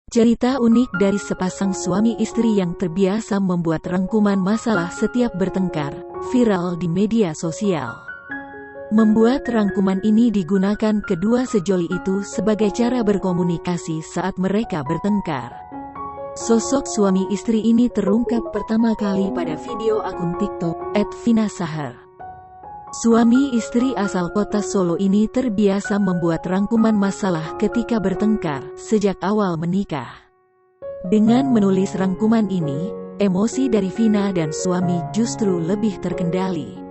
Cerita unik dari sepasang suami istri yang terbiasa membuat rangkuman masalah setiap bertengkar, viral di media sosial. Membuat rangkuman ini digunakan kedua sejoli itu sebagai cara berkomunikasi saat mereka bertengkar. Sosok suami istri ini terungkap pertama kali pada video akun TikTok @vinasahar. Suami istri asal kota Solo ini terbiasa membuat rangkuman masalah ketika bertengkar sejak awal menikah. Dengan menulis rangkuman ini, emosi dari Vina dan suami justru lebih terkendali.